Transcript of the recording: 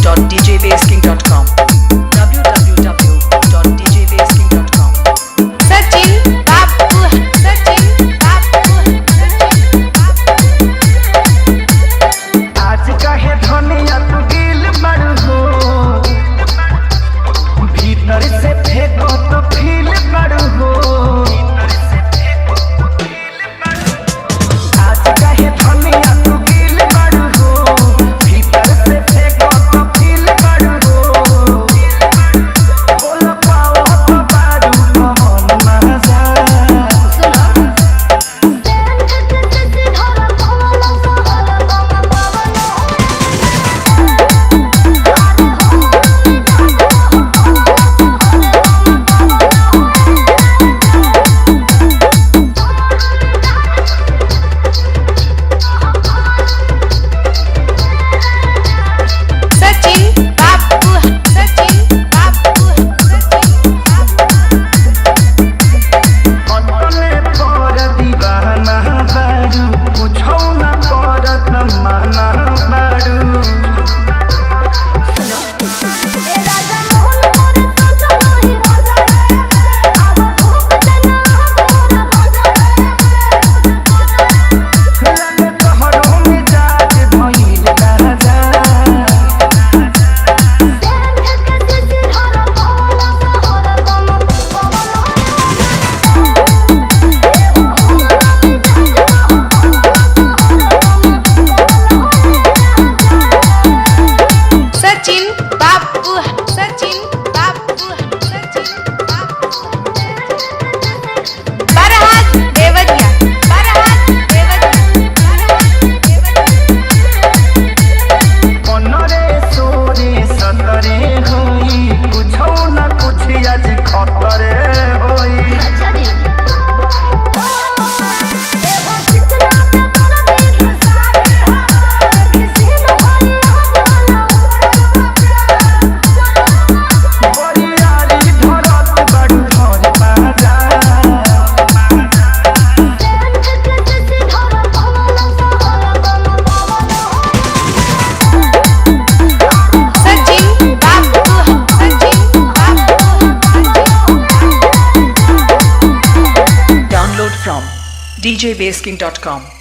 www.djbasking.com www.djbasking.com Sachin बापू आज कहे धनिया तू दिल बड़ हो भीतर से फेंको तो फील बड़ हो आज कहे धनिया तू दिल बड़ हो भीतर से फेंको तो फील बड़ हो बोल पाओ तो बारू कौन मजा djbasking.com